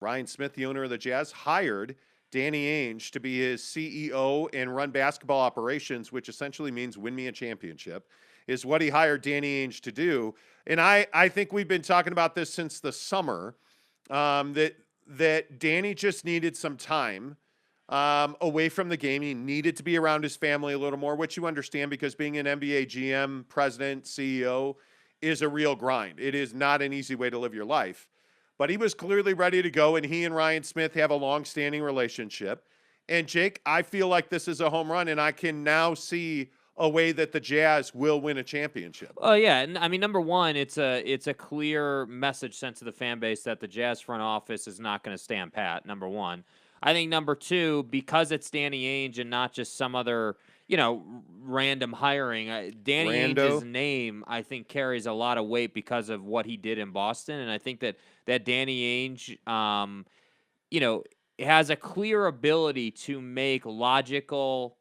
Ryan Smith, the owner of the Jazz, hired Danny Ainge to be his CEO and run basketball operations, which essentially means win me a championship, is what he hired Danny Ainge to do. And I think we've been talking about this since the summer, that Danny just needed some time away from the game. He needed to be around his family a little more, which you understand because being an NBA GM, president, CEO is a real grind. It is not an easy way to live your life. But he was clearly ready to go, and he and Ryan Smith have a long-standing relationship. And, Jake, I feel like this is a home run, and I can now see a way that the Jazz will win a championship. Oh yeah, and I mean, number one, it's a clear message sent to the fan base that the Jazz front office is not going to stand pat. Number one, I think number two, because it's Danny Ainge and not just some other random hiring. Danny Ainge's name, I think, carries a lot of weight because of what he did in Boston, and I think that Danny Ainge, has a clear ability to make logical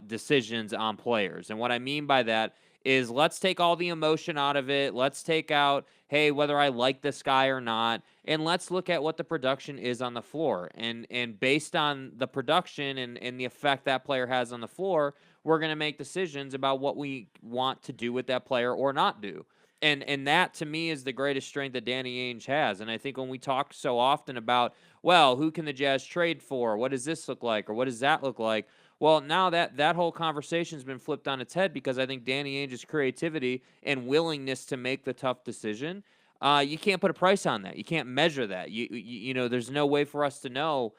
decisions on players. And what I mean by that is let's take all the emotion out of it. Let's take out, hey, whether I like this guy or not, and let's look at what the production is on the floor. And based on the production and the effect that player has on the floor, we're going to make decisions about what we want to do with that player or not do. And that, to me, is the greatest strength that Danny Ainge has. And I think when we talk so often about, well, who can the Jazz trade for? What does this look like? Or what does that look like? Well, now that whole conversation has been flipped on its head because I think Danny Ainge's creativity and willingness to make the tough decision, you can't put a price on that. You can't measure that. There's no way for us to know,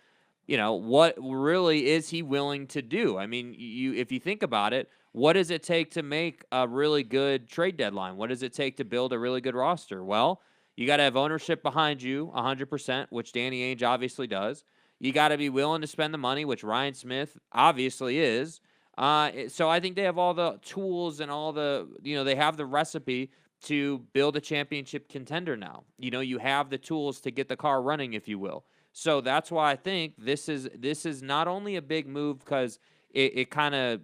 what really is he willing to do. I mean, if you think about it, what does it take to make a really good trade deadline? What does it take to build a really good roster? Well, you got to have ownership behind you 100%, which Danny Ainge obviously does. You got to be willing to spend the money, which Ryan Smith obviously is. So I think they have all the tools and all the, they have the recipe to build a championship contender now. You have the tools to get the car running, if you will. So that's why I think this is not only a big move because it kind of,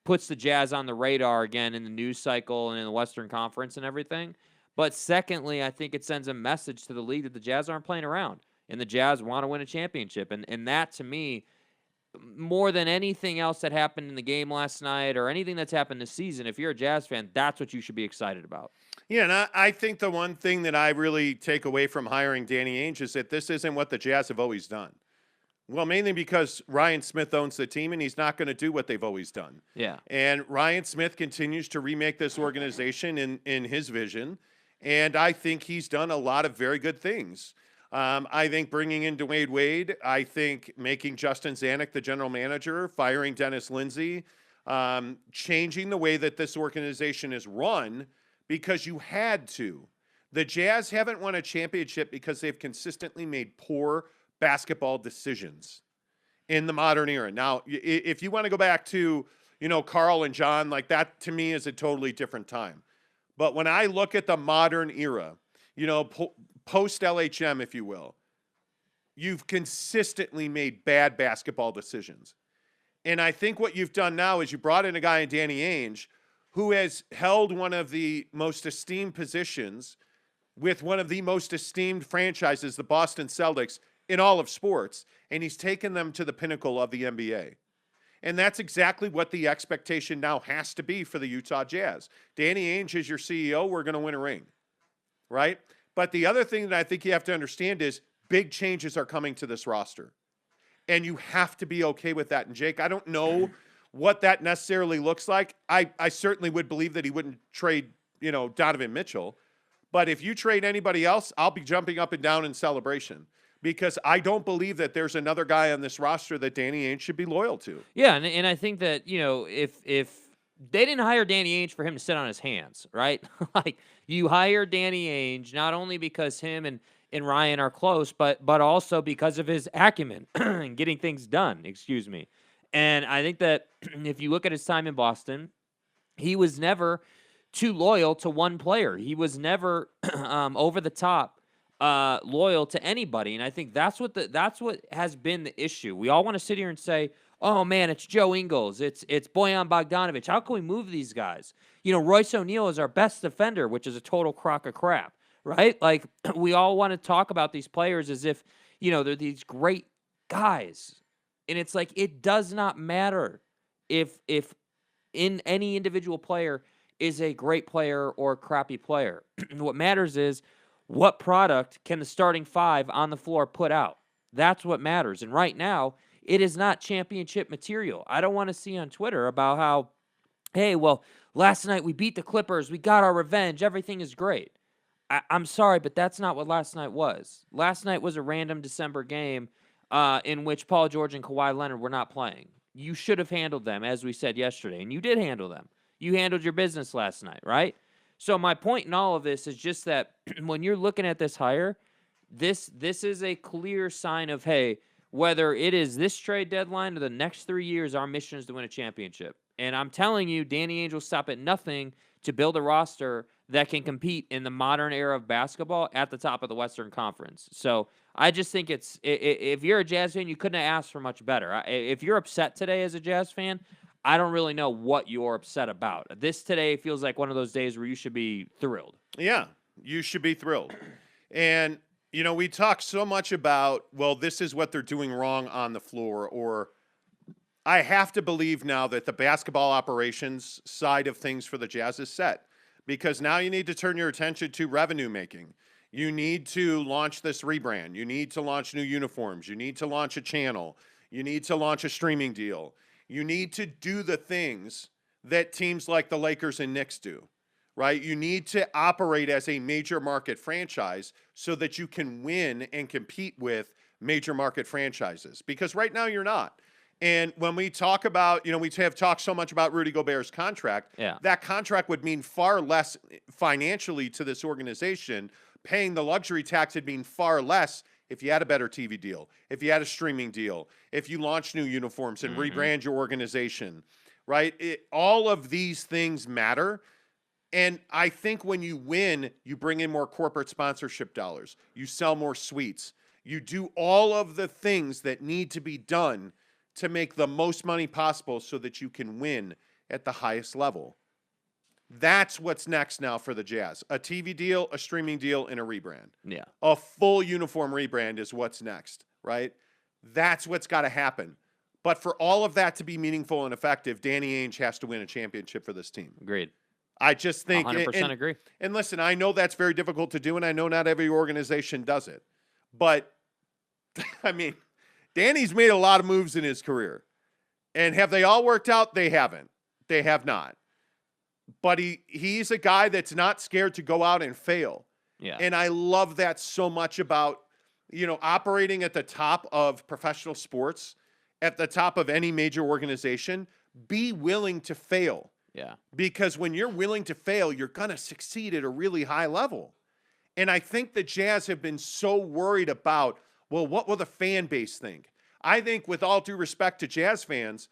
puts the Jazz on the radar again in the news cycle and in the Western Conference and everything. But secondly, I think it sends a message to the league that the Jazz aren't playing around. And the Jazz want to win a championship. And that, to me, more than anything else that happened in the game last night or anything that's happened this season, if you're a Jazz fan, that's what you should be excited about. Yeah, and I think the one thing that I really take away from hiring Danny Ainge is that this isn't what the Jazz have always done. Well, mainly because Ryan Smith owns the team, and he's not going to do what they've always done. Yeah. And Ryan Smith continues to remake this organization in his vision, and I think he's done a lot of very good things. I think bringing in Dwayne Wade, I think making Justin Zanuck the general manager, firing Dennis Lindsey, changing the way that this organization is run because you had to. The Jazz haven't won a championship because they've consistently made poor basketball decisions in the modern era. Now, if you want to go back to, Carl and John, like that to me is a totally different time. But when I look at the modern era, post LHM, if you will, you've consistently made bad basketball decisions. And I think what you've done now is you brought in a guy in Danny Ainge who has held one of the most esteemed positions with one of the most esteemed franchises, the Boston Celtics, in all of sports, and he's taken them to the pinnacle of the NBA. And that's exactly what the expectation now has to be for the Utah Jazz. Danny Ainge is your CEO. We're going to win a ring, right? But the other thing that I think you have to understand is big changes are coming to this roster. And you have to be okay with that. And, Jake, I don't know what that necessarily looks like. I certainly would believe that he wouldn't trade, Donovan Mitchell. But if you trade anybody else, I'll be jumping up and down in celebration. Because I don't believe that there's another guy on this roster that Danny Ainge should be loyal to. Yeah, and I think that, if they didn't hire Danny Ainge for him to sit on his hands, right? Like, you hire Danny Ainge not only because him and Ryan are close, but also because of his acumen and getting things done, excuse me. And I think that if you look at his time in Boston, he was never too loyal to one player. He was never over the top loyal to anybody, and I think that's what has been the issue. We all want to sit here and say, "Oh man, it's Joe Ingles, it's Bojan Bogdanovic. How can we move these guys?" Royce O'Neal is our best defender, which is a total crock of crap, right? Like we all want to talk about these players as if, they're these great guys. And it's like it does not matter if in any individual player is a great player or a crappy player. What matters is what product can the starting five on the floor put out. That's what matters. And right now, it is not championship material. I don't want to see on Twitter about how, hey, well, last night we beat the Clippers. We got our revenge. Everything is great. I'm sorry, but that's not what last night was. Last night was a random December game in which Paul George and Kawhi Leonard were not playing. You should have handled them, as we said yesterday, and you did handle them. You handled your business last night, right? So my point in all of this is just that when you're looking at this hire, this is a clear sign of, hey, whether it is this trade deadline or the next 3 years, our mission is to win a championship. And I'm telling you, Danny Ainge will stop at nothing to build a roster that can compete in the modern era of basketball at the top of the Western Conference. So I just think if you're a Jazz fan, you couldn't have asked for much better. If you're upset today as a Jazz fan, I don't really know what you're upset about. This today feels like one of those days where you should be thrilled. Yeah, you should be thrilled. And, we talk so much about, well, this is what they're doing wrong on the floor, or I have to believe now that the basketball operations side of things for the Jazz is set, because now you need to turn your attention to revenue making. You need to launch this rebrand. You need to launch new uniforms. You need to launch a channel. You need to launch a streaming deal. You need to do the things that teams like the Lakers and Knicks do, right? You need to operate as a major market franchise so that you can win and compete with major market franchises, because right now you're not. And when we talk about, we have talked so much about Rudy Gobert's contract, that contract would mean far less financially to this organization. Paying the luxury tax would mean far less if you had a better TV deal, if you had a streaming deal, if you launched new uniforms and rebrand your organization, right? All of these things matter. And I think when you win, you bring in more corporate sponsorship dollars. You sell more suites. You do all of the things that need to be done to make the most money possible so that you can win at the highest level. That's what's next now for the Jazz. A TV deal, a streaming deal, and a rebrand. Yeah. A full uniform rebrand is what's next, right? That's what's got to happen. But for all of that to be meaningful and effective, Danny Ainge has to win a championship for this team. Agreed. I just think 100% agree. And listen, I know that's very difficult to do, and I know not every organization does it. But, I mean, Danny's made a lot of moves in his career. And have they all worked out? They haven't. They have not. But he's a guy that's not scared to go out and fail. Yeah. And I love that so much about, operating at the top of professional sports, at the top of any major organization. Be willing to fail. Yeah. Because when you're willing to fail, you're going to succeed at a really high level. And I think the Jazz have been so worried about, well, what will the fan base think? I think, with all due respect to Jazz fans,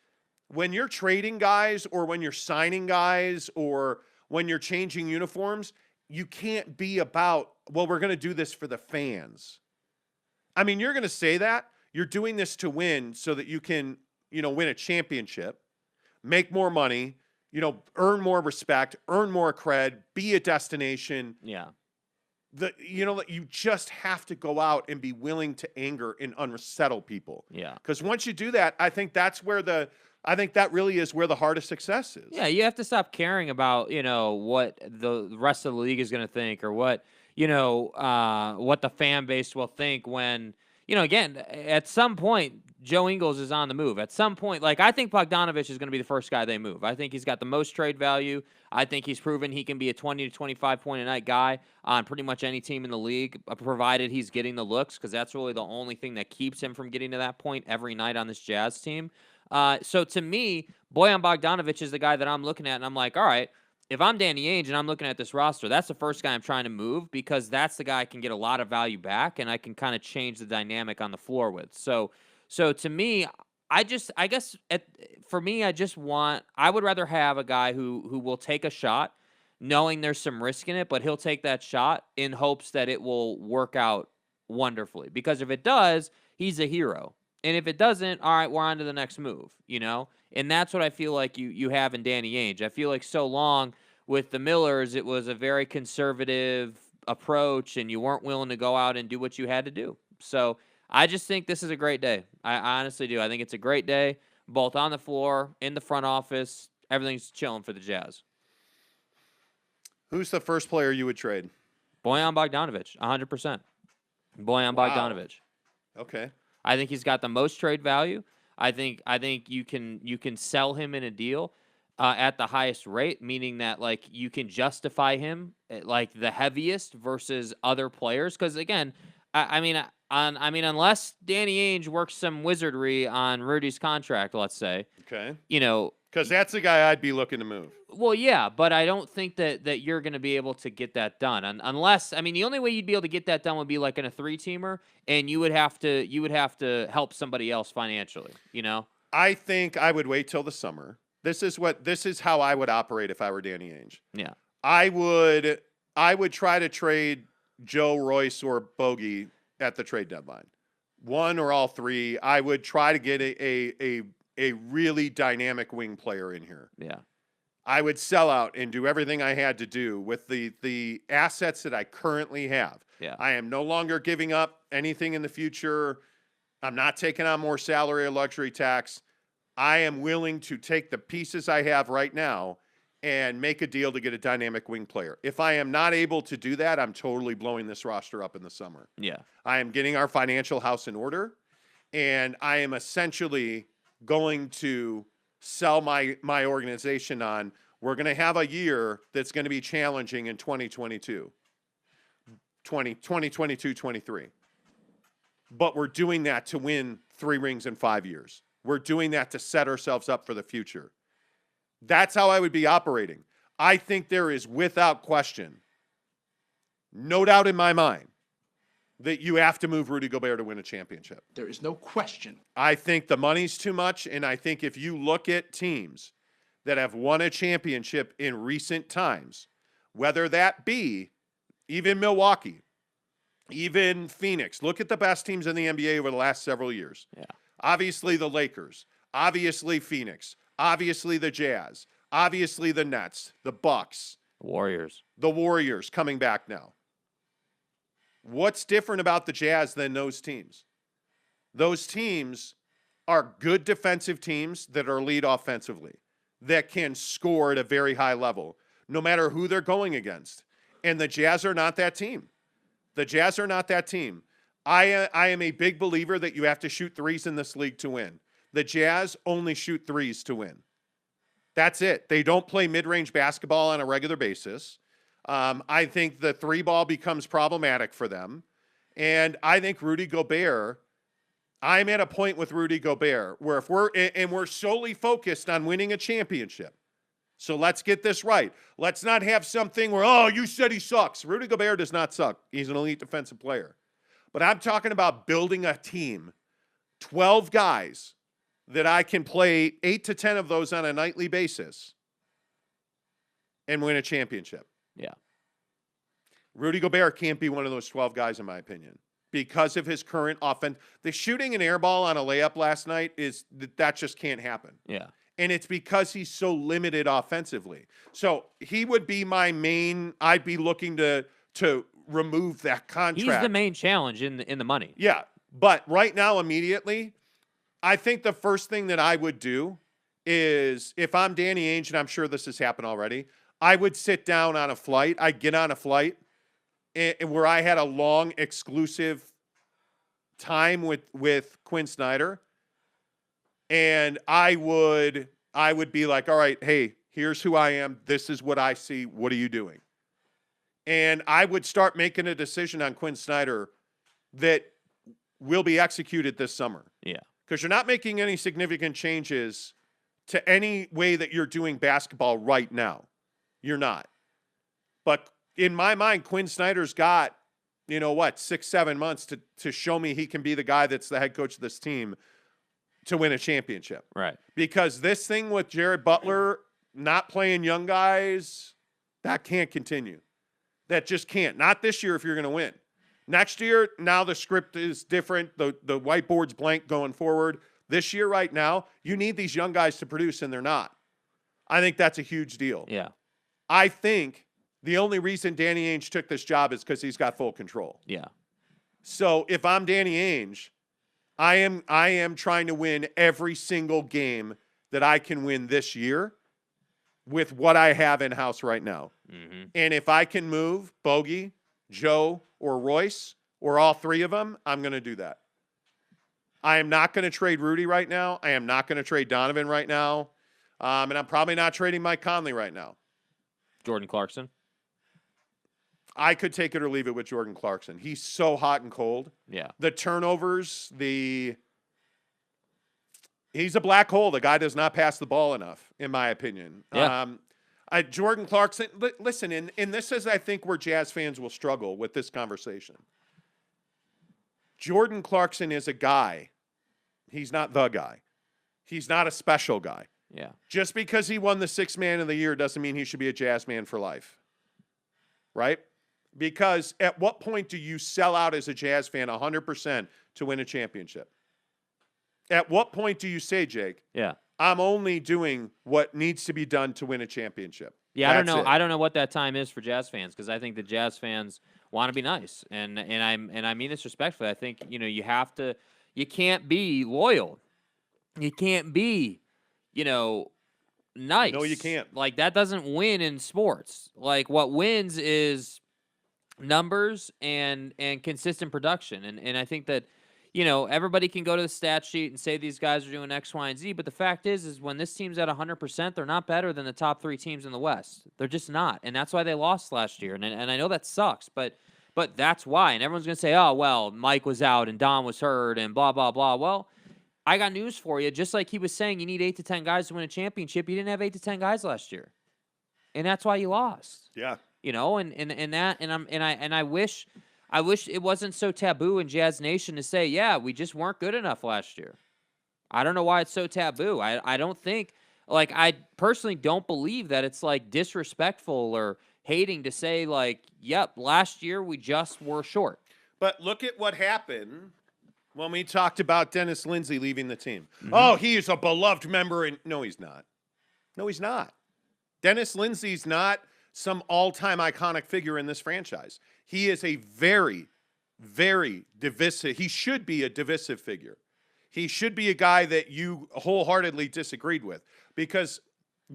when you're trading guys or when you're signing guys or when you're changing uniforms, you can't be about, well, we're going to do this for the fans. I mean, you're going to say that. You're doing this to win so that you can, win a championship, make more money, earn more respect, earn more cred, be a destination. Yeah. You just have to go out and be willing to anger and unsettle people. Yeah. Because once you do that, I think that really is where the heart of success is. Yeah, you have to stop caring about, what the rest of the league is going to think, or what, what the fan base will think when, again, at some point, Joe Ingles is on the move. At some point, I think Bogdanovich is going to be the first guy they move. I think he's got the most trade value. I think he's proven he can be a 20 to 25 point a night guy on pretty much any team in the league, provided he's getting the looks, because that's really the only thing that keeps him from getting to that point every night on this Jazz team. So to me, Bojan Bogdanović is the guy that I'm looking at, and I'm like, all right, if I'm Danny Ainge and I'm looking at this roster, that's the first guy I'm trying to move, because that's the guy I can get a lot of value back, and I can kind of change the dynamic on the floor with. So to me, I would rather have a guy who will take a shot knowing there's some risk in it, but he'll take that shot in hopes that it will work out wonderfully. Because if it does, he's a hero. And if it doesn't, all right, we're on to the next move, And that's what I feel like you have in Danny Ainge. I feel like so long with the Millers, it was a very conservative approach, and you weren't willing to go out and do what you had to do. So I just think this is a great day. I honestly do. I think it's a great day, both on the floor, in the front office. Everything's chilling for the Jazz. Who's the first player you would trade? Bojan Bogdanovic, 100%. Bojan Bogdanovic. Okay. I think he's got the most trade value. I think you can sell him in a deal at the highest rate, meaning that like you can justify him at, like the heaviest versus other players. Because again, I mean, unless Danny Ainge works some wizardry on Rudy's contract, let's say, Okay. Because that's the guy I'd be looking to move. Well, yeah, but I don't think that you're going to be able to get that done unless, I mean, the only way you'd be able to get that done would be like in a 3-teamer, and you would have to help somebody else financially. I think I would wait till the summer. This is how I would operate if I were Danny Ainge. Yeah, I would try to trade Joe, Royce, or Bogey at the trade deadline, one or all three. I would try to get a really dynamic wing player in here. Yeah. I would sell out and do everything I had to do with the assets that I currently have. Yeah. I am no longer giving up anything in the future. I'm not taking on more salary or luxury tax. I am willing to take the pieces I have right now and make a deal to get a dynamic wing player. If I am not able to do that, I'm totally blowing this roster up in the summer. Yeah. I am getting our financial house in order, and I am essentially going to sell my organization on, we're going to have a year that's going to be challenging in 2022, 23. But we're doing that to win 3 rings in 5 years. We're doing that to set ourselves up for the future. That's how I would be operating. I think there is, without question, no doubt in my mind, that you have to move Rudy Gobert to win a championship. There is no question. I think the money's too much, and I think if you look at teams that have won a championship in recent times, whether that be even Milwaukee, even Phoenix, look at the best teams in the NBA over the last several years. Yeah. Obviously the Lakers, obviously Phoenix, obviously the Jazz, obviously the Nets, the Bucks, the Warriors coming back now. What's different about the Jazz than those teams? Those teams are good defensive teams that are elite offensively, that can score at a very high level, no matter who they're going against. And the Jazz are not that team. The Jazz are not that team. I am a big believer that you have to shoot threes in this league to win. The Jazz only shoot threes to win. That's it. They don't play mid-range basketball on a regular basis. I think the 3-ball becomes problematic for them. And I think Rudy Gobert, I'm at a point with Rudy Gobert where if we're solely focused on winning a championship. So let's get this right. Let's not have something where, oh, you said he sucks. Rudy Gobert does not suck. He's an elite defensive player. But I'm talking about building a team, 12 guys that I can play 8 to 10 of those on a nightly basis and win a championship. Yeah. Rudy Gobert can't be one of those 12 guys, in my opinion, because of his current offense. The shooting an air ball on a layup last night that just can't happen. Yeah. And it's because he's so limited offensively. So he would be my main. I'd be looking to remove that contract. He's the main challenge in the money. Yeah, but right now, immediately, I think the first thing that I would do is, if I'm Danny Ainge, and I'm sure this has happened already, I would sit down on a flight. I'd get on a flight where I had a long exclusive time with Quinn Snyder, and I would be like, all right, hey, here's who I am. This is what I see. What are you doing? And I would start making a decision on Quinn Snyder that will be executed this summer. Yeah. Because you're not making any significant changes to any way that you're doing basketball right now. You're not. But in my mind, Quinn Snyder's got, 6-7 months to show me he can be the guy that's the head coach of this team to win a championship. Right. Because this thing with Jared Butler not playing young guys, that can't continue. That just can't. Not this year if you're going to win. Next year, now the script is different. The whiteboard's blank going forward. This year, right now, you need these young guys to produce, and they're not. I think that's a huge deal. Yeah. I think The only reason Danny Ainge took this job is because he's got full control. Yeah. So if I'm Danny Ainge, I am trying to win every single game that I can win this year with what I have in-house right now. Mm-hmm. And if I can move Bogey, Joe, or Royce, or all three of them, I'm going to do that. I am not going to trade Rudy right now. I am not going to trade Donovan right now. And I'm probably not trading Mike Conley right now. Jordan Clarkson. I could take it or leave it with Jordan Clarkson. He's so hot and cold. Yeah. The turnovers, he's a black hole. The guy does not pass the ball enough, in my opinion. Yeah. Jordan Clarkson, listen, and this is, I think, where Jazz fans will struggle with this conversation. Jordan Clarkson is a guy. He's not the guy. He's not a special guy. Yeah. Just because he won the Sixth Man of the Year doesn't mean he should be a Jazz man for life. Right? Because at what point do you sell out as a Jazz fan 100% to win a championship? At what point do you say, Jake, Yeah. I'm only doing what needs to be done to win a championship? Yeah, That's I don't know. it. I don't know what that time is for Jazz fans, because I think the Jazz fans want to be nice, and I mean this respectfully. I think you can't be loyal, you can't be nice. No, you can't. Like, that doesn't win in sports. Like, what wins is numbers and consistent production, and I think that everybody can go to the stat sheet and say these guys are doing X, Y, and Z, but the fact is when this team's at 100%, they're not better than the top 3 teams in the West. They're just not, and that's why they lost last year. And I know that sucks, but that's why. And everyone's gonna say, oh well, Mike was out and Don was hurt and blah blah blah. Well, I got news for you. Just like he was saying, you need 8 to 10 guys to win a championship. You didn't have 8 to 10 guys last year, and that's why you lost. Yeah. I wish it wasn't so taboo in Jazz Nation to say, yeah, we just weren't good enough last year. I don't know why it's so taboo. I don't think, like, I personally don't believe that it's like disrespectful or hating to say, like, yep, last year we just were short. But look at what happened when we talked about Dennis Lindsey leaving the team. Mm-hmm. Oh, he is a beloved member. No, he's not. No, he's not. Dennis Lindsey's not some all-time iconic figure in this franchise. He is a very, very divisive. He should be a divisive figure. He should be a guy that you wholeheartedly disagreed with, because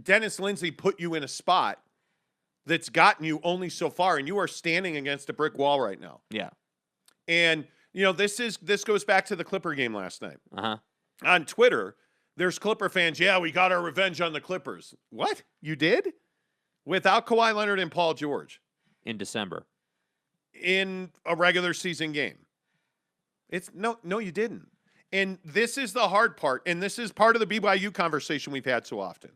Dennis Lindsey put you in a spot that's gotten you only so far, and you are standing against a brick wall right now. Yeah. And this goes back to the Clipper game last night. Uh-huh. On Twitter, there's Clipper fans. Yeah, we got our revenge on the Clippers. What? You did? Without Kawhi Leonard and Paul George. In December. In a regular season game. It's no, you didn't. And this is the hard part. And this is part of the BYU conversation we've had so often.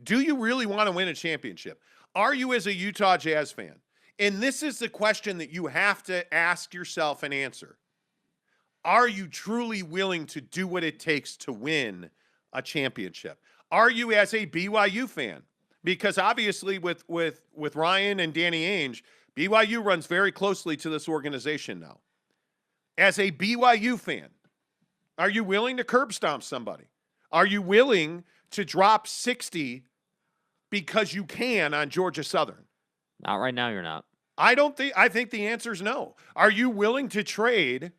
Do you really want to win a championship? Are you, as a Utah Jazz fan? And this is the question that you have to ask yourself and answer. Are you truly willing to do what it takes to win a championship? Are you, as a BYU fan? Because obviously with Ryan and Danny Ainge, BYU runs very closely to this organization now. As a BYU fan, are you willing to curb stomp somebody? Are you willing to drop 60 because you can on Georgia Southern? Not right now, you're not. I think the answer is no. Are you willing to trade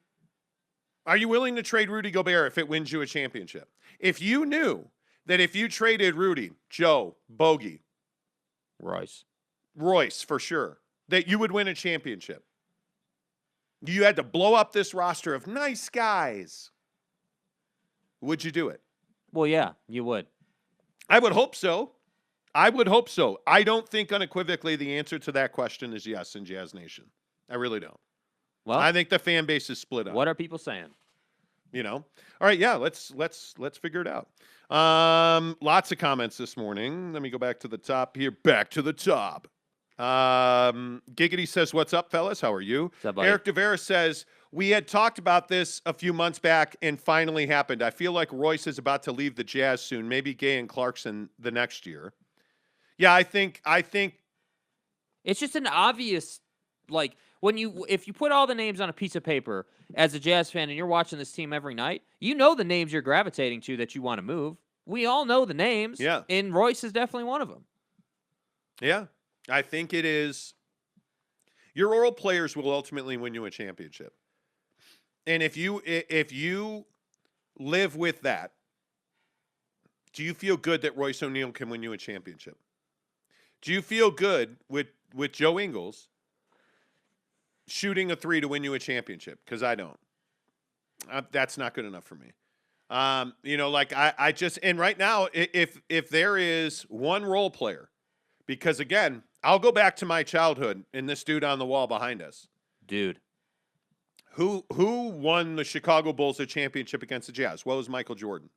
Rudy Gobert if it wins you a championship? If you knew that if you traded Rudy, Joe, Bogey, Royce for sure, that you would win a championship. You had to blow up this roster of nice guys. Would you do it? Well, yeah, you would. I would hope so. I don't think unequivocally the answer to that question is yes in Jazz Nation. I really don't. Well, I think the fan base is split up. What are people saying? All right, yeah, let's figure it out. Lots of comments this morning. Let me go back to the top here. Back to the top. Giggity says, "What's up, fellas? How are you?" What's up, buddy? Eric DeVera says, "We had talked about this a few months back and finally happened. I feel like Royce is about to leave the Jazz soon. Maybe Gay and Clarkson the next year." Yeah, I think it's just an obvious, like, if you put all the names on a piece of paper as a Jazz fan and you're watching this team every night, you know the names you're gravitating to that you want to move. We all know the names. Yeah. And Royce is definitely one of them. Yeah. I think it is. Your role players will ultimately win you a championship. And if you live with that, do you feel good that Royce O'Neal can win you a championship? Do you feel good with Joe Ingles shooting a 3 to win you a championship? Because I don't. That's not good enough for me. I just, and right now, if there is one role player, because again, I'll go back to my childhood and this dude on the wall behind us. Dude. Who won the Chicago Bulls a championship against the Jazz? Well, it was Michael Jordan.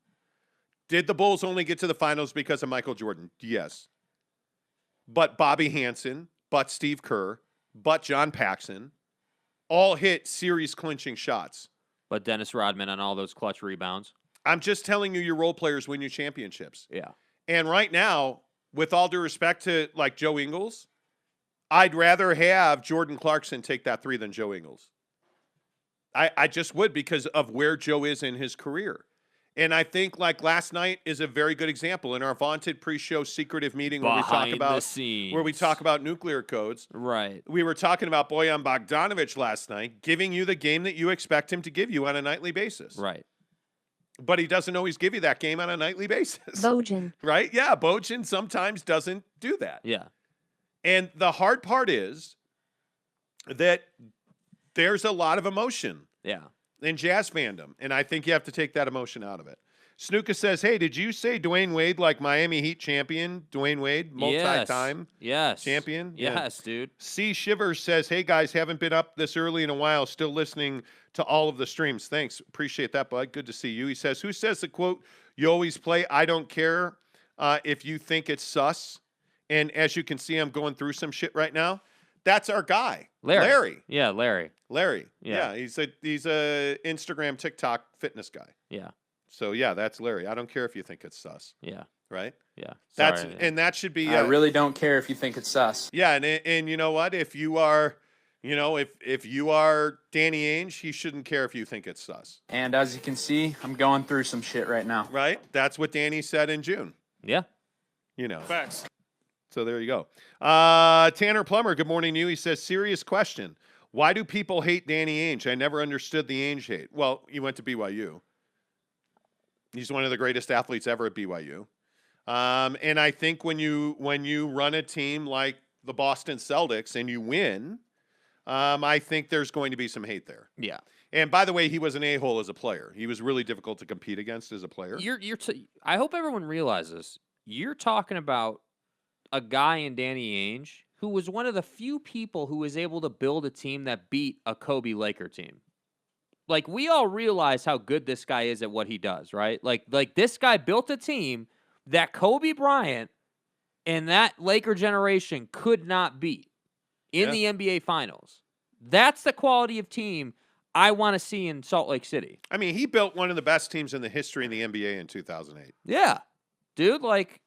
Did the Bulls only get to the finals because of Michael Jordan? Yes. But Bobby Hansen, but Steve Kerr, but John Paxson all hit series clinching shots. But Dennis Rodman on all those clutch rebounds. I'm just telling you, your role players win you championships. Yeah. And right now, with all due respect to like Joe Ingles, I'd rather have Jordan Clarkson take that 3 than Joe Ingles. I just would, because of where Joe is in his career. And I think like last night is a very good example in our vaunted pre-show secretive meeting where we talk about nuclear codes. Right. We were talking about Bojan Bogdanovic last night, giving you the game that you expect him to give you on a nightly basis. Right. But he doesn't always give you that game on a nightly basis. Bojan. Right? Yeah, Bojan sometimes doesn't do that. Yeah. And the hard part is that there's a lot of emotion. Yeah. In Jazz fandom, and I think you have to take that emotion out of it. Snuka says, hey, did you say Dwayne Wade like Miami Heat champion? Dwayne Wade, multi-time champion? Yes, dude. C. Shivers says, hey, guys, haven't been up this early in a while, still listening to all of the streams. Thanks. Appreciate that, bud. Good to see you. He says, who says the quote, you always play, I don't care if you think it's sus? And as you can see, I'm going through some shit right now. That's our guy. Larry. Yeah, Larry. Yeah, he's a Instagram, TikTok fitness guy. Yeah. So yeah, that's Larry. I don't care if you think it's sus. Yeah. Right? Yeah. And that should be I really don't care if you think it's sus. Yeah, and you know what? If you are, if you are Danny Ainge, he shouldn't care if you think it's sus. And as you can see, I'm going through some shit right now. Right? That's what Danny said in June. Yeah. Facts. So there you go. Tanner Plummer, good morning to you. He says, serious question. Why do people hate Danny Ainge? I never understood the Ainge hate. Well, he went to BYU. He's one of the greatest athletes ever at BYU. And I think when you run a team like the Boston Celtics and you win, I think there's going to be some hate there. Yeah. And by the way, he was an a-hole as a player. He was really difficult to compete against as a player. I hope everyone realizes you're talking about a guy in Danny Ainge who was one of the few people who was able to build a team that beat a Kobe Laker team. Like, we all realize how good this guy is at what he does, right? Like this guy built a team that Kobe Bryant and that Laker generation could not beat in the NBA Finals. That's the quality of team I want to see in Salt Lake City. I mean, he built one of the best teams in the history in the NBA in 2008. Yeah. Dude, like,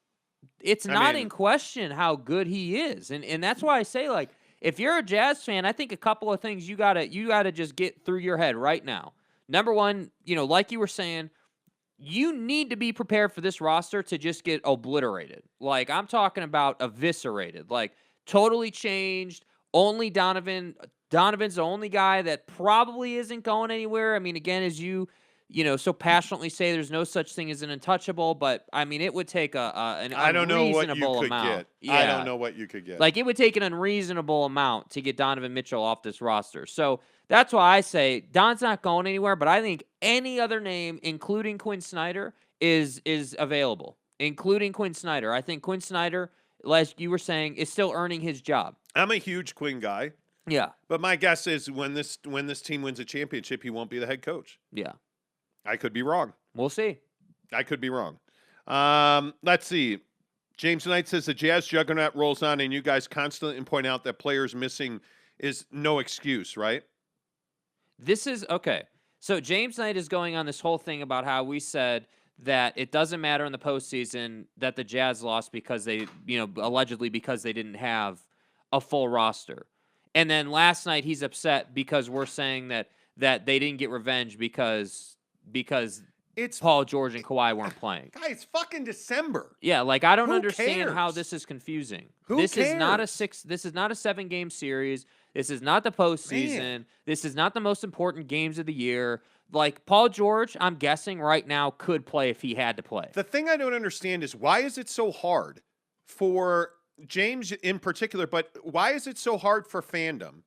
it's not in question how good he is. And that's why I say, like, if you're a Jazz fan, I think a couple of things you gotta just get through your head right now. Number one, like you were saying, you need to be prepared for this roster to just get obliterated. Like, I'm talking about eviscerated. Like, totally changed. Only Donovan's the only guy that probably isn't going anywhere. I mean, again, as you so passionately say there's no such thing as an untouchable, but I mean, it would take an unreasonable amount. Yeah. I don't know what you could get. Like, it would take an unreasonable amount to get Donovan Mitchell off this roster. So that's why I say Don's not going anywhere, but I think any other name, including Quinn Snyder, is available, including Quinn Snyder. I think Quinn Snyder, like you were saying, is still earning his job. I'm a huge Quinn guy. Yeah. But my guess is when this team wins a championship, he won't be the head coach. Yeah. I could be wrong. We'll see. I could be wrong. Let's see. James Knight says the Jazz juggernaut rolls on, and you guys constantly point out that players missing is no excuse, right? This is okay. So James Knight is going on this whole thing about how we said that it doesn't matter in the postseason that the Jazz lost because they, allegedly because they didn't have a full roster. And then last night he's upset because we're saying that they didn't get revenge because It's Paul George and Kawhi weren't playing. guys, it's fucking December. Yeah, like I don't Who understand how cares? this is confusing. Who This is not a cares? this is not a 7-game series. This is not the postseason. Man. This is not the most important games of the year. Like Paul George, I'm guessing right now could play if he had to play. The thing I don't understand is why is it so hard for James in particular, but why is it so hard for fandom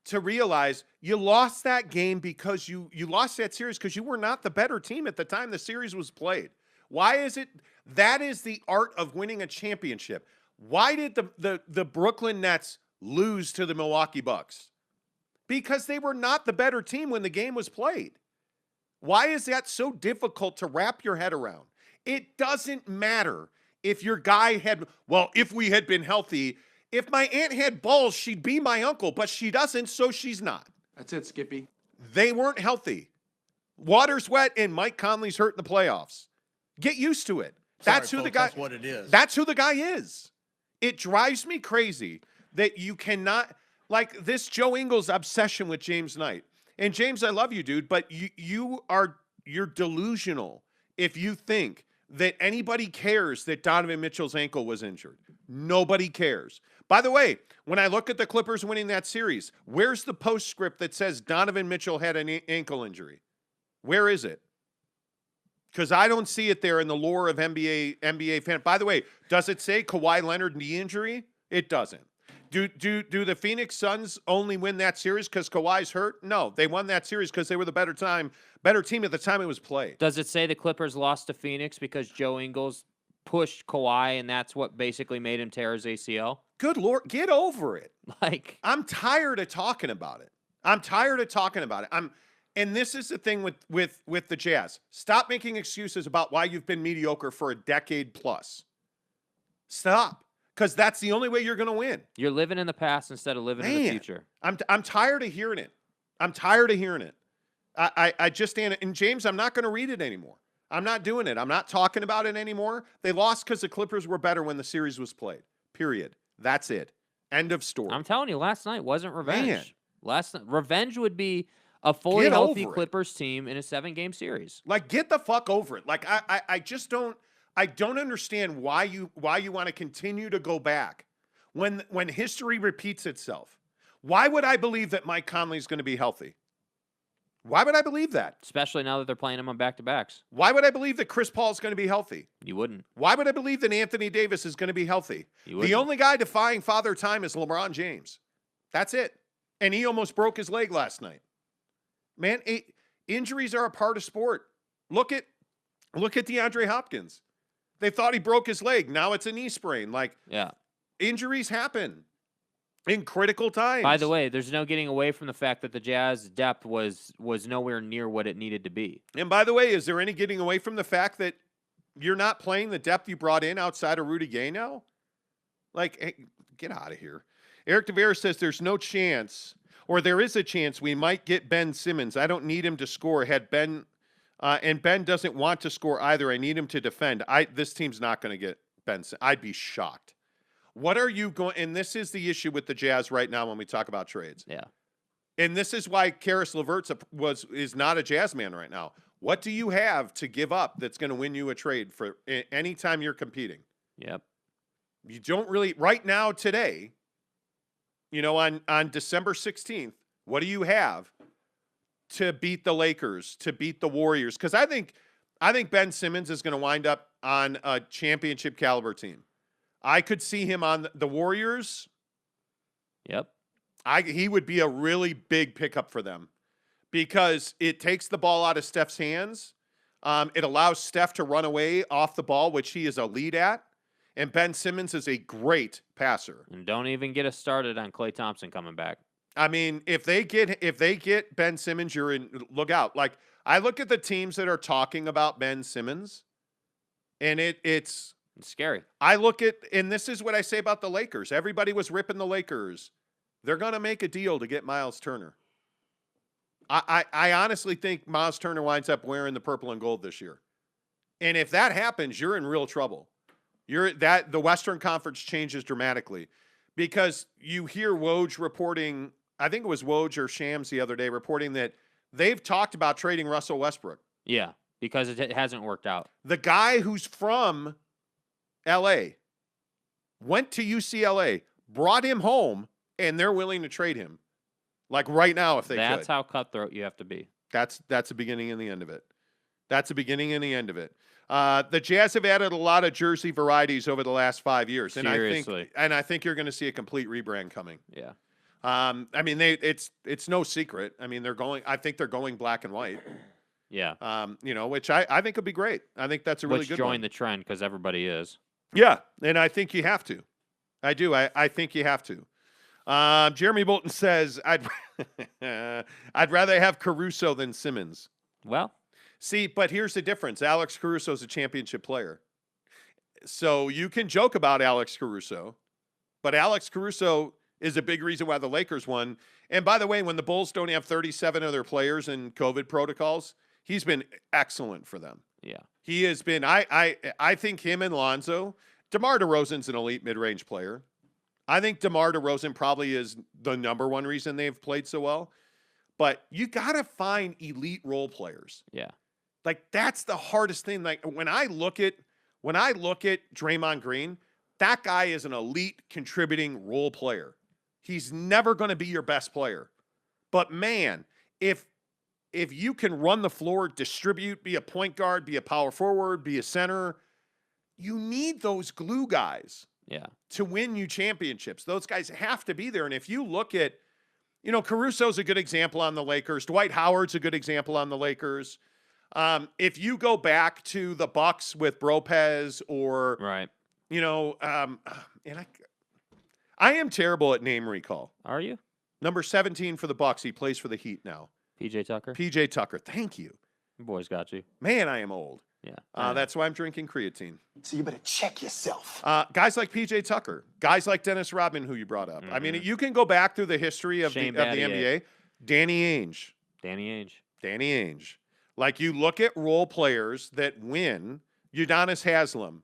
to realize you lost that game because you lost that series because you were not the better team at the time the series was played? Why is it that is the art of winning a championship? Why did the Brooklyn Nets lose to the Milwaukee Bucks? Because they were not the better team when the game was played. Why is that so difficult to wrap your head around? It doesn't matter if your guy had, well, if we had been healthy, if my aunt had balls, she'd be my uncle, but she doesn't, so she's not. That's it, Skippy. They weren't healthy. Water's wet, and Mike Conley's hurt in the playoffs. Get used to it. That's Sorry, who the folks, guy. That's what it is. That's who the guy is. It drives me crazy that you cannot like this Joe Ingles obsession with James Knight. And James, I love you, dude, but you're delusional if you think that anybody cares that Donovan Mitchell's ankle was injured. Nobody cares. By the way, when I look at the Clippers winning that series, where's the postscript that says Donovan Mitchell had an ankle injury? Where is it? Because I don't see it there in the lore of NBA fan. By the way, does it say Kawhi Leonard knee injury? It doesn't. Do the Phoenix Suns only win that series because Kawhi's hurt? No, they won that series because they were the better team at the time it was played. Does it say the Clippers lost to Phoenix because Joe Ingles pushed Kawhi and that's what basically made him tear his ACL? Good Lord, get over it. Like, I'm tired of talking about it. And this is the thing with the Jazz. Stop making excuses about why you've been mediocre for a decade plus. Stop. Because that's the only way you're going to win. you're living in the past instead of living in the future. I'm tired of hearing it. I just, and James, I'm not going to read it anymore. I'm not doing it. I'm not talking about it anymore. They lost because the Clippers were better when the series was played. Period. That's it. End of story. I'm telling you, last night wasn't revenge. Man. Last night, revenge would be a fully Get healthy over it. Clippers team in a 7-game series. Like, get the fuck over it. Like, I just don't. I don't understand why you want to continue to go back when history repeats itself. Why would I believe that Mike Conley is going to be healthy? Why would I believe that? Especially now that they're playing him on back-to-backs. Why would I believe that Chris Paul is going to be healthy? You wouldn't. Why would I believe that Anthony Davis is going to be healthy? You wouldn't. The only guy defying Father Time is LeBron James. That's it. And he almost broke his leg last night. Man, injuries are a part of sport. Look at DeAndre Hopkins. They thought he broke his leg. Now it's a knee sprain. Like, Yeah. injuries happen in critical times. By the way, there's no getting away from the fact that the Jazz depth was nowhere near what it needed to be. And by the way, is there any getting away from the fact that you're not playing the depth you brought in outside of Rudy Gay now? Like, hey, get out of here. Eric DeVere says there's no chance, or there is a chance we might get Ben Simmons. I don't need him to score. Had Ben, and Ben doesn't want to score either. I need him to defend. This team's not going to get Ben. I'd be shocked. What are you going? And this is the issue with the Jazz right now when we talk about trades. Yeah. And this is why Karis LeVert is not a Jazz man right now. What do you have to give up that's going to win you a trade for any time you're competing? Yep. You don't really right now today. On December 16th, what do you have to beat the Lakers, to beat the Warriors? Because I think Ben Simmons is going to wind up on a championship caliber team. I could see him on the Warriors. Yep. He would be a really big pickup for them because it takes the ball out of Steph's hands. It allows Steph to run away off the ball, which he is a lead at. And Ben Simmons is a great passer. And don't even get us started on Klay Thompson coming back. I mean, if they get Ben Simmons, you're in. Look out! Like, I look at the teams that are talking about Ben Simmons, and it's scary. I look at, and this is what I say about the Lakers. Everybody was ripping the Lakers. They're going to make a deal to get Miles Turner. I honestly think Miles Turner winds up wearing the purple and gold this year. And if that happens, you're in real trouble. The Western Conference changes dramatically because you hear Woj reporting, I think it was Woj or Shams the other day reporting that they've talked about trading Russell Westbrook. Yeah. because it hasn't worked out. The guy who's from LA went to UCLA, brought him home, and they're willing to trade him. Like right now, if they could. That's how cutthroat you have to be. That's the beginning and the end of it. That's the beginning and the end of it. The Jazz have added a lot of jersey varieties over the last 5 years, and Seriously. I think you're going to see a complete rebrand coming. Yeah. I mean, it's no secret. I mean, I think they're going black and white. Yeah. Which I think would be great. I think that's a really good join one. the trend because everybody is. Yeah, and I think you have to. I do. I think you have to. Jeremy Bolton says, I'd rather have Caruso than Simmons. Well, see, but here's the difference. Alex Caruso is a championship player. So you can joke about Alex Caruso, but Alex Caruso is a big reason why the Lakers won. And by the way, when the Bulls don't have 37 of their players in COVID protocols, he's been excellent for them. yeah. He has been, I think him and Lonzo, DeMar DeRozan's an elite mid-range player. I think DeMar DeRozan probably is the number one reason they've played so well. But you got to find elite role players. Yeah. Like, that's the hardest thing. Like, when I look at Draymond Green, that guy is an elite contributing role player. He's never going to be your best player. But, man, if you can run the floor, distribute, be a point guard, be a power forward, be a center, you need those glue guys. Yeah. To win you championships. Those guys have to be there. And if you look at, Caruso's a good example on the Lakers. Dwight Howard's a good example on the Lakers. If you go back to the Bucks with Bropez or, right. And I am terrible at name recall. Are you? Number 17 for the Bucks. He plays for the Heat now. PJ Tucker? PJ Tucker. Thank you. Your boy's got you. Man, I am old. Yeah. That's why I'm drinking creatine. So you better check yourself. Guys like PJ Tucker, guys like Dennis Rodman, who you brought up. I mean, you can go back through the history of the NBA. Danny Ainge. Like, you look at role players that win. Udonis Haslem.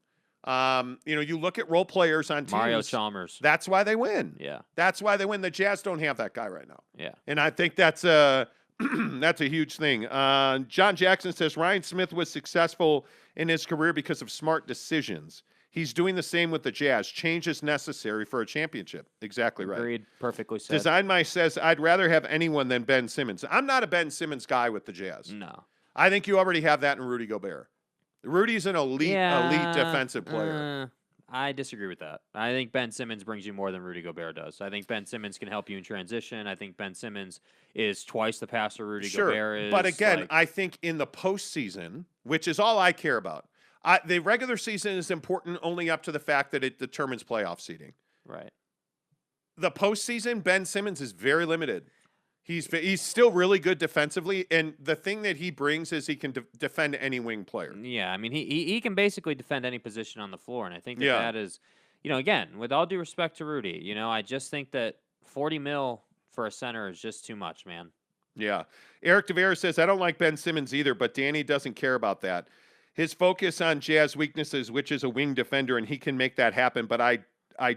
You look at role players on teams. Mario Chalmers. That's why they win. Yeah. That's why they win. The Jazz don't have that guy right now. Yeah. And I think that's a huge thing. John Jackson says Ryan Smith was successful in his career because of smart decisions. He's doing the same with the Jazz. Change is necessary for a championship. Exactly right. Agreed. Perfectly said. Design My says, I'd rather have anyone than Ben Simmons. I'm not a Ben Simmons guy with the Jazz. No. I think you already have that in Rudy Gobert. Rudy's an elite defensive player. I disagree with that. I think Ben Simmons brings you more than Rudy Gobert does. I think Ben Simmons can help you in transition. I think Ben Simmons is twice the passer Rudy Gobert is. But again, I think in the postseason, which is all I care about, the regular season is important only up to the fact that it determines playoff seeding. Right. The postseason, Ben Simmons is very limited. He's still really good defensively, and the thing that he brings is he can defend any wing player. Yeah, I mean, he can basically defend any position on the floor, and I think that is, again, with all due respect to Rudy, I just think that $40 million for a center is just too much, man. Yeah. Eric DeVera says, I don't like Ben Simmons either, but Danny doesn't care about that. His focus on Jazz weaknesses, which is a wing defender, and he can make that happen, but I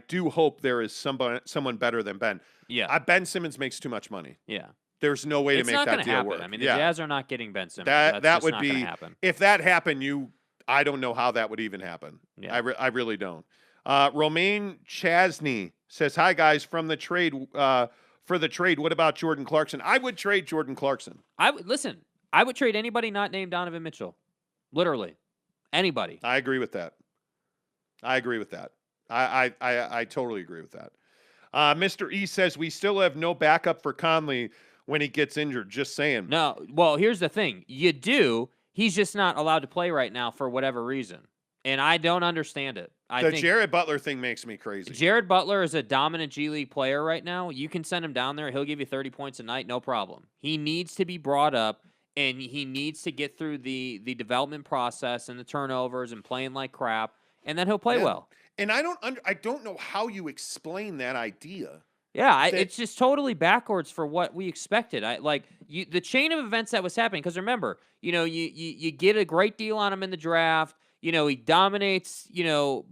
do hope there is someone better than Ben. Yeah. Ben Simmons makes too much money. Yeah. There's no way to make that deal work. I mean, the Jazz are not getting Ben Simmons. That would be happen. If that happened, I don't know how that would even happen. Yeah. I really don't. Romaine Chasney says, "Hi guys, from the trade for the trade. What about Jordan Clarkson? I would trade Jordan Clarkson. I would trade anybody not named Donovan Mitchell. Literally, anybody. I agree with that. I totally agree with that. Mr. E says we still have no backup for Conley when he gets injured. Just saying. No. Well, here's the thing. You do. He's just not allowed to play right now for whatever reason. And I don't understand it. I think Jared Butler thing makes me crazy. Jared Butler is a dominant G League player right now. You can send him down there. He'll give you 30 points a night. No problem. He needs to be brought up, and he needs to get through the development process and the turnovers and playing like crap, and then he'll play well. And I don't know how you explain that idea. Yeah, it's just totally backwards for what we expected. The chain of events that was happening. Because remember, you get a great deal on him in the draft. He dominates.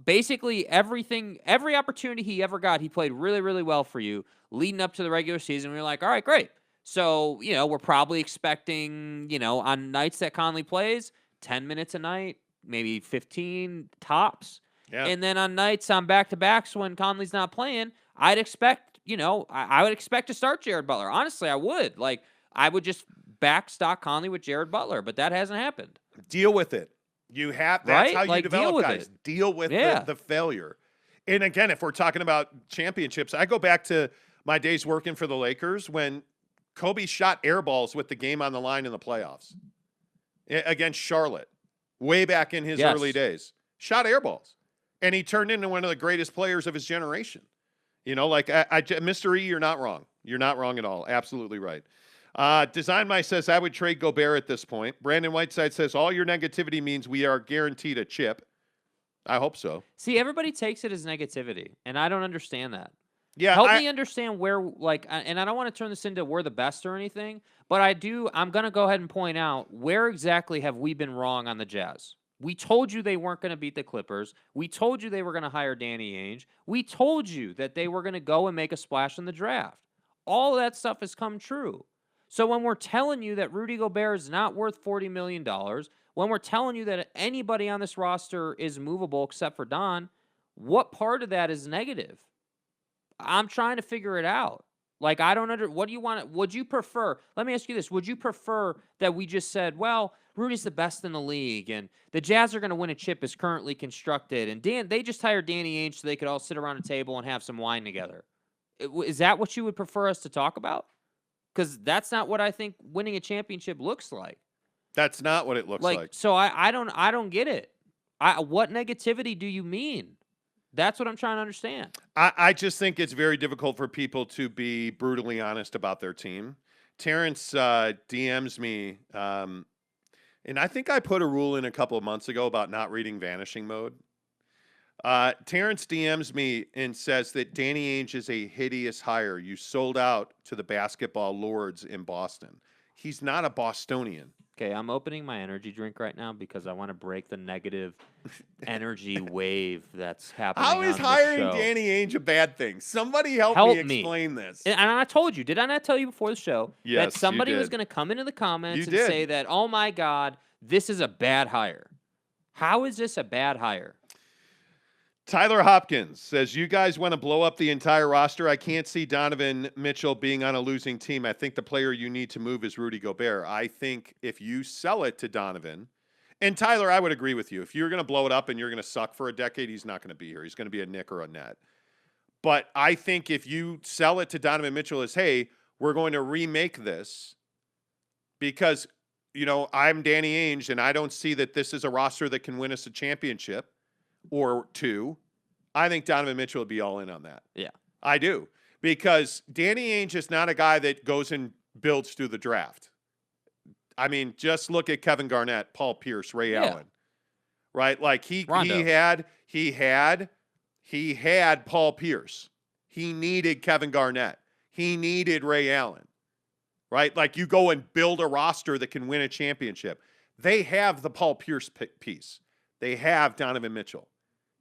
Basically everything, every opportunity he ever got, he played really, really well for you leading up to the regular season. We were like, all right, great. So we're probably expecting, on nights that Conley plays, 10 minutes a night, maybe 15 tops. Yeah. And then on nights on back-to-backs when Conley's not playing, I'd expect, I would expect to start Jared Butler. Honestly, I would. Like, I would just backstock Conley with Jared Butler, but that hasn't happened. Deal with it. That's Right? how you Like, develop deal with guys. it. Deal with Yeah. the failure. And again, if we're talking about championships, I go back to my days working for the Lakers when Kobe shot air balls with the game on the line in the playoffs against Charlotte, way back in his early days. Shot air balls. And he turned into one of the greatest players of his generation. Mr. E, you're not wrong. You're not wrong at all. Absolutely right. Design My says, I would trade Gobert at this point. Brandon Whiteside says, all your negativity means we are guaranteed a chip. I hope so. See, everybody takes it as negativity, and I don't understand that. Yeah, Help me understand where, and I don't want to turn this into we're the best or anything, but I'm going to go ahead and point out where exactly have we been wrong on the Jazz? We told you they weren't going to beat the Clippers. We told you they were going to hire Danny Ainge. We told you that they were going to go and make a splash in the draft. All of that stuff has come true. So when we're telling you that Rudy Gobert is not worth $40 million, when we're telling you that anybody on this roster is movable except for Don, what part of that is negative? I'm trying to figure it out. Like, I don't what do you want? Would you prefer, let me ask you this, would you prefer that we just said, well, Rudy's the best in the league, and the Jazz are going to win a chip as currently constructed, and they just hired Danny Ainge so they could all sit around a table and have some wine together. Is that what you would prefer us to talk about? Because that's not what I think winning a championship looks like. That's not what it looks like. So I don't get it. What negativity do you mean? That's what I'm trying to understand. I just think it's very difficult for people to be brutally honest about their team. Terrence DMs me, and I think I put a rule in a couple of months ago about not reading Vanishing Mode. Terrence DMs me and says that Danny Ainge is a hideous hire. You sold out to the basketball lords in Boston. He's not a Bostonian. Okay, I'm opening my energy drink right now because I want to break the negative energy wave that's happening. How is on hiring this show. Danny Ainge a bad thing? Somebody help me explain this. And I told you, did I not tell you before the show Yes, that somebody you was did. going to come into the comments You and did. say that, oh my God, this is a bad hire? How is this a bad hire? Tyler Hopkins says, you guys want to blow up the entire roster. I can't see Donovan Mitchell being on a losing team. I think the player you need to move is Rudy Gobert. I think if you sell it to Donovan, and Tyler, I would agree with you. If you're going to blow it up and you're going to suck for a decade, he's not going to be here. He's going to be a Nick or a Net. But I think if you sell it to Donovan Mitchell as, hey, we're going to remake this because, I'm Danny Ainge and I don't see that this is a roster that can win us a championship or two, I think Donovan Mitchell would be all in on that. Yeah. I do. Because Danny Ainge is not a guy that goes and builds through the draft. I mean, just look at Kevin Garnett, Paul Pierce, Ray Allen. Right? Like he had Paul Pierce. He needed Kevin Garnett. He needed Ray Allen. Right? Like you go and build a roster that can win a championship. They have the Paul Pierce piece. They have Donovan Mitchell.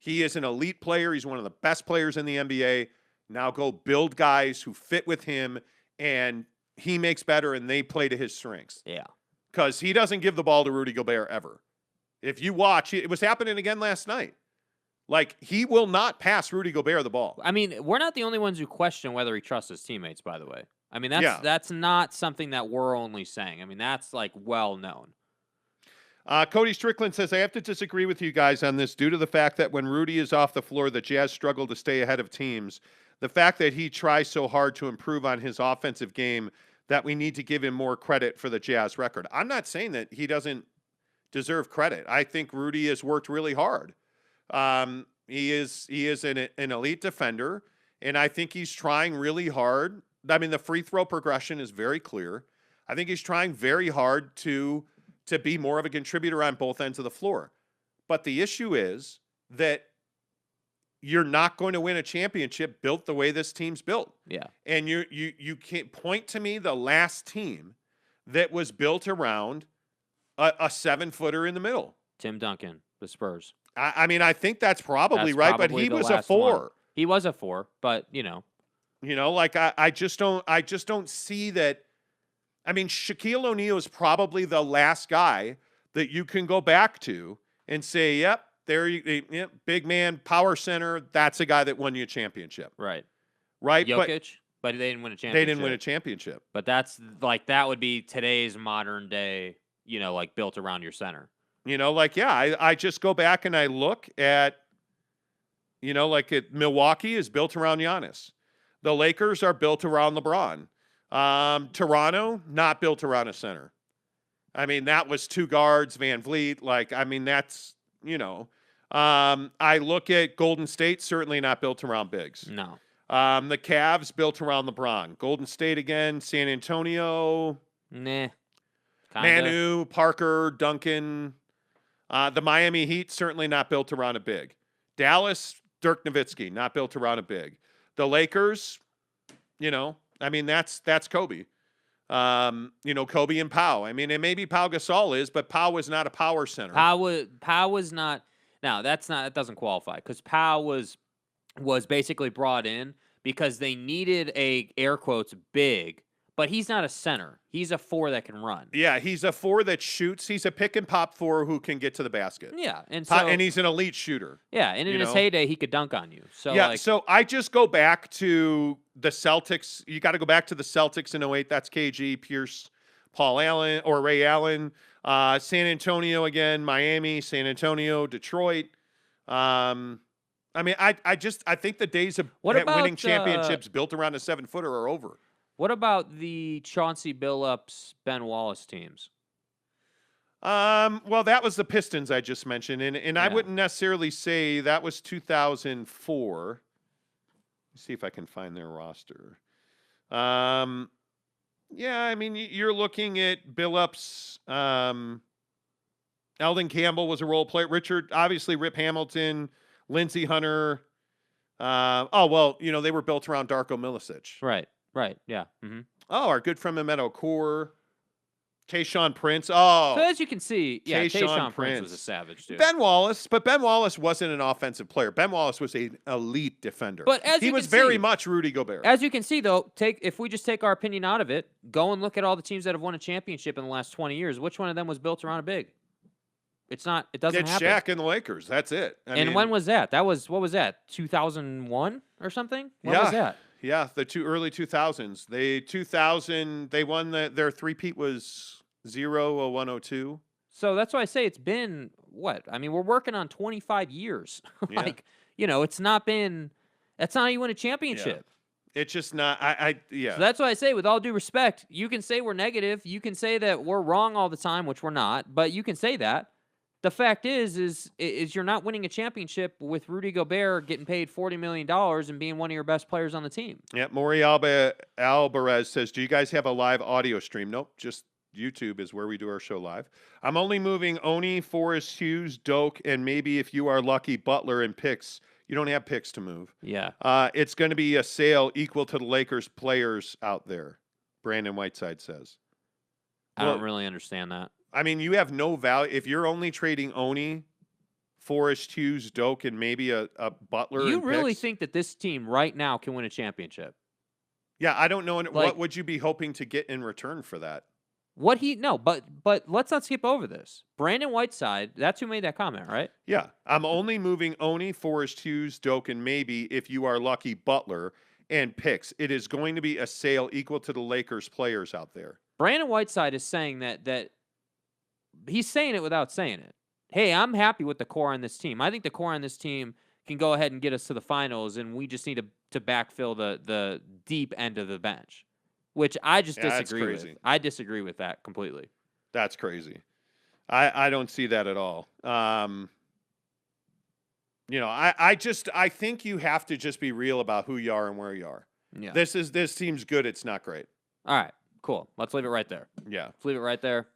He is an elite player. He's one of the best players in the NBA. Now go build guys who fit with him, and he makes better, and they play to his strengths. Yeah. Because he doesn't give the ball to Rudy Gobert ever. If you watch, it was happening again last night. Like, he will not pass Rudy Gobert the ball. I mean, we're not the only ones who question whether he trusts his teammates, by the way. I mean, that's not something that we're only saying. I mean, that's, well known. Cody Strickland says, I have to disagree with you guys on this due to the fact that when Rudy is off the floor, the Jazz struggle to stay ahead of teams. The fact that he tries so hard to improve on his offensive game that we need to give him more credit for the Jazz record. I'm not saying that he doesn't deserve credit. I think Rudy has worked really hard. He is an elite defender, and I think he's trying really hard. I mean, the free throw progression is very clear. I think he's trying very hard to be more of a contributor on both ends of the floor. But the issue is that you're not going to win a championship built the way this team's built. Yeah. And you can't point to me the last team that was built around a 7-footer in the middle. Tim Duncan, the Spurs. I mean, I think that's probably right, but he was a 4. One. He was a 4, but I just don't see that. I mean, Shaquille O'Neal is probably the last guy that you can go back to and say, yep, yep, big man, power center. That's a guy that won you a championship. Right. Right. Jokic, but they didn't win a But championship. they didn't win a championship. But that's like, that would be today's modern day, like built around your center. I just go back and I look at, like Milwaukee is built around Giannis. The Lakers are built around LeBron. Toronto, not built around a center. I mean, that was 2 guards, Van Vliet. That's, I look at Golden State, certainly not built around bigs. No. The Cavs built around LeBron. Golden State again, San Antonio. Nah. Kinda. Manu, Parker, Duncan. The Miami Heat, certainly not built around a big. Dallas, Dirk Nowitzki, not built around a big. The Lakers, that's Kobe. Kobe and Pau. I mean, and maybe Pau Gasol is, but Pau was not a power center. Pau was not. No, that doesn't qualify because Pau was basically brought in because they needed a air quotes big, but he's not a center. He's a 4 that can run. Yeah, he's a 4 that shoots. He's a pick and pop 4 who can get to the basket. Yeah, and he's an elite shooter. Yeah, and in his heyday, he could dunk on you. So yeah, so I just go back to the Celtics. You got to go back to the Celtics in 08. That's KG, Pierce, Paul Allen, or Ray Allen. San Antonio again, Miami, San Antonio, Detroit. I think the days of winning championships built around a 7-footer are over. What about the Chauncey Billups, Ben Wallace teams? Well, that was the Pistons I just mentioned, and I wouldn't necessarily say that was 2004. Let's see if I can find their roster. Yeah, I mean, you're looking at Billups. Eldon Campbell was a role player. Obviously Rip Hamilton, Lindsey Hunter. They were built around Darko Milicic. Right, yeah. Mm-hmm. Oh, our good friend Mehmet Okur. Tayshaun Prince. Oh. So as you can see, yeah, Tayshaun Prince Prince was a savage, dude. Ben Wallace wasn't an offensive player. Ben Wallace was an elite defender. But he was very much Rudy Gobert. As you can see, though, if we just take our opinion out of it, go and look at all the teams that have won a championship in the last 20 years. Which one of them was built around a big? It's not. It doesn't happen. It's Shaq and the Lakers. That's it. I mean, when was that? What was that? 2001 or something? When was that? Yeah, the early 2000s. They won their three-peat was 0-1-0-2. So that's why I say it's been what? I mean, we're working on 25 years. It's not been. That's not how you win a championship. Yeah. It's just not. Yeah. So that's why I say, with all due respect, you can say we're negative. You can say that we're wrong all the time, which we're not. But you can say that. The fact is you're not winning a championship with Rudy Gobert getting paid $40 million and being one of your best players on the team. Yeah, Maury Alvarez says, do you guys have a live audio stream? Nope, just YouTube is where we do our show live. I'm only moving Oni, Forrest Hughes, Doak, and maybe if you are lucky, Butler and picks. You don't have picks to move. Yeah. It's going to be a sale equal to the Lakers players out there, Brandon Whiteside says. I don't really understand that. I mean, you have no value. If you're only trading Oni, Forrest Hughes, Doak, and maybe a Butler. You really think that this team right now can win a championship? Yeah, I don't know. What would you be hoping to get in return for that? But let's not skip over this. Brandon Whiteside, that's who made that comment, right? Yeah. I'm only moving Oni, Forrest Hughes, Doak, and maybe, if you are lucky, Butler and picks. It is going to be a sale equal to the Lakers players out there. Brandon Whiteside is saying that he's saying it without saying it. Hey, I'm happy with the core on this team. I think the core on this team can go ahead and get us to the finals, and we just need to backfill the deep end of the bench, which I just disagree with. I disagree with that completely. That's crazy. I don't see that at all. I think you have to just be real about who you are and where you are. Yeah. This team's good. It's not great. All right, cool. Let's leave it right there. Yeah. Let's leave it right there.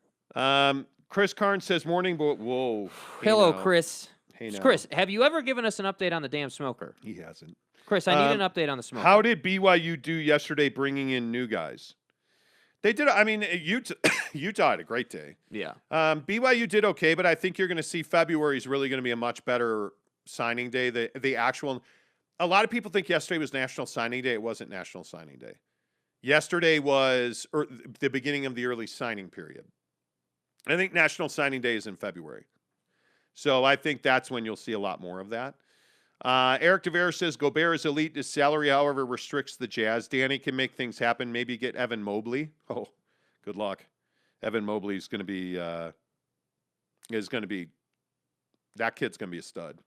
Chris Carnes says, morning, but whoa. Hello, Chris. Hey, now. Chris, have you ever given us an update on the damn smoker? He hasn't. Chris, I need an update on the smoker. How did BYU do yesterday bringing in new guys? They did. I mean, Utah had a great day. Yeah. BYU did okay, but I think you're going to see February is really going to be a much better signing day. A lot of people think yesterday was National Signing Day. It wasn't National Signing Day. Yesterday was the beginning of the early signing period. I think National Signing Day is in February. So I think that's when you'll see a lot more of that. Eric Tavera says Gobert is elite. His salary, however, restricts the Jazz. Danny can make things happen. Maybe get Evan Mobley. Oh, good luck. Evan Mobley is going to be that kid's going to be a stud.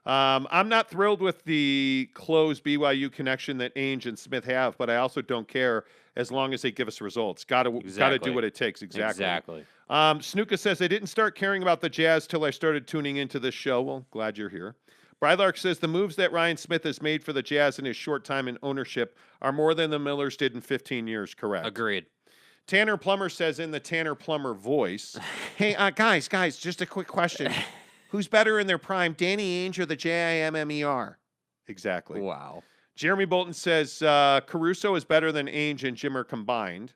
I'm not thrilled with the close BYU connection that Ainge and Smith have, but I also don't care as long as they give us results. Got to do what it takes. Exactly. Snuka says, I didn't start caring about the Jazz till I started tuning into this show. Well, glad you're here. Brylark says the moves that Ryan Smith has made for the Jazz in his short time in ownership are more than the Millers did in 15 years. Correct. Agreed. Tanner Plummer says in the Tanner Plummer voice, hey, guys, just a quick question. Who's better in their prime, Danny Ainge or the Jimmer? Exactly. Wow. Jeremy Bolton says Caruso is better than Ainge and Jimmer combined.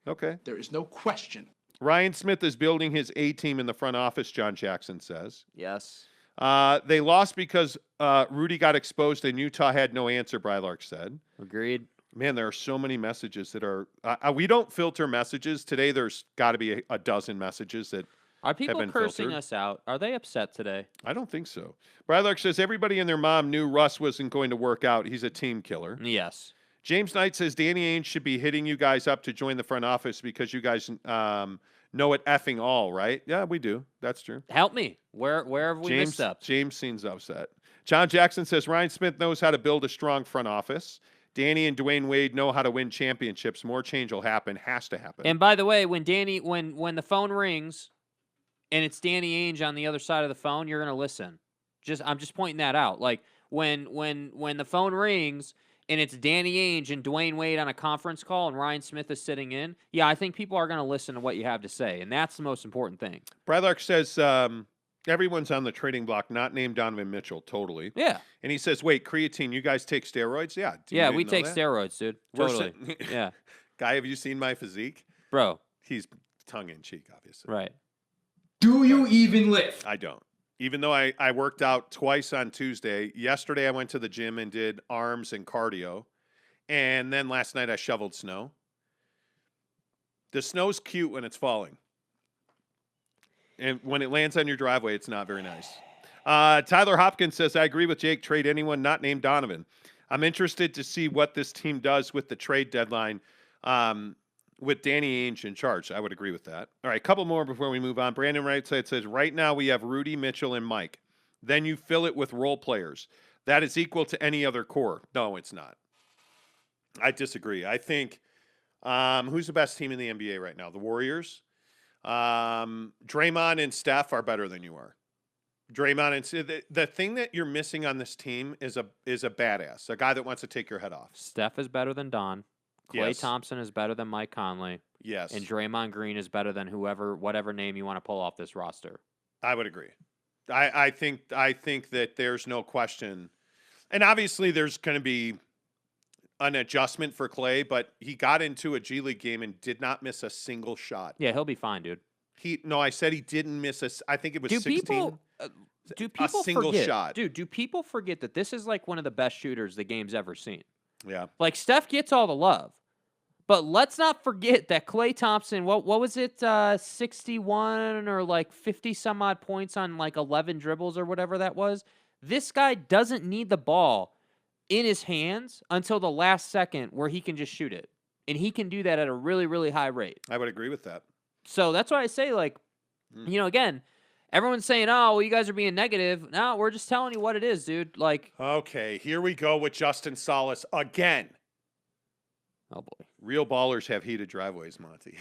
Okay. There is no question. Ryan Smith is building his A-team in the front office, John Jackson says. Yes. They lost because Rudy got exposed and Utah had no answer, Brylark said. Agreed. Man, there are so many messages that are we don't filter messages. Today there's got to be a dozen messages that Are people been cursing filtered. us out? Are they upset today? I don't think so. Brylark says everybody and their mom knew Russ wasn't going to work out. He's a team killer. Yes. James Knight says Danny Ainge should be hitting you guys up to join the front office because you guys know it effing all, right? Yeah, we do. That's true. Help me. Where have we messed up? James seems upset. John Jackson says Ryan Smith knows how to build a strong front office. Danny and Dwayne Wade know how to win championships. More change will happen. Has to happen. And by the way, when the phone rings and it's Danny Ainge on the other side of the phone, you're gonna listen. I'm just pointing that out. Like when the phone rings and it's Danny Ainge and Dwayne Wade on a conference call and Ryan Smith is sitting in, yeah, I think people are gonna listen to what you have to say, and that's the most important thing. Brylark says everyone's on the trading block, not named Donovan Mitchell. Totally. Yeah. And he says, wait, creatine, you guys take steroids? Yeah. Yeah, You we didn't know take that? steroids, dude. We're Totally. sitting- Yeah. Guy, have you seen my physique? Bro. He's tongue in cheek, obviously. Right. Do you even lift? I don't. Even though I worked out twice on Tuesday. Yesterday I went to the gym and did arms and cardio. And then last night I shoveled snow. The snow's cute when it's falling. And when it lands on your driveway, it's not very nice. Tyler Hopkins says, I agree with Jake. Trade anyone not named Donovan. I'm interested to see what this team does with the trade deadline with Danny Ainge in charge. I would agree with that. All right, a couple more before we move on. Brandon Wrightside says, right now we have Rudy, Mitchell, and Mike. Then you fill it with role players. That is equal to any other core. No, it's not. I disagree. I think who's the best team in the NBA right now? The Warriors. Draymond and Steph are better than you are. Draymond and the thing that you're missing on this team is a badass, a guy that wants to take your head off. Steph is better than Don. Klay Yes. Thompson is better than Mike Conley. Yes. And Draymond Green is better than whatever name you want to pull off this roster. I would agree. I think that there's no question. And obviously there's going to be an adjustment for Klay, but he got into a G League game and did not miss a single shot. Yeah, he'll be fine, dude. I said he didn't miss I think it was Do 16. people single forget, shot. Dude, do people forget that this is like one of the best shooters the game's ever seen? Yeah. Like Steph gets all the love. But let's not forget that Klay Thompson, what was it, 61 or like 50 some odd points on like 11 dribbles or whatever that was? This guy doesn't need the ball in his hands until the last second where he can just shoot it. And he can do that at a really, really high rate. I would agree with that. So that's why I say, like, again, everyone's saying, oh, well, you guys are being negative. No, we're just telling you what it is, dude. Like, Okay, here we go with Justin Salas again. oh boy. Real ballers have heated driveways, Monty.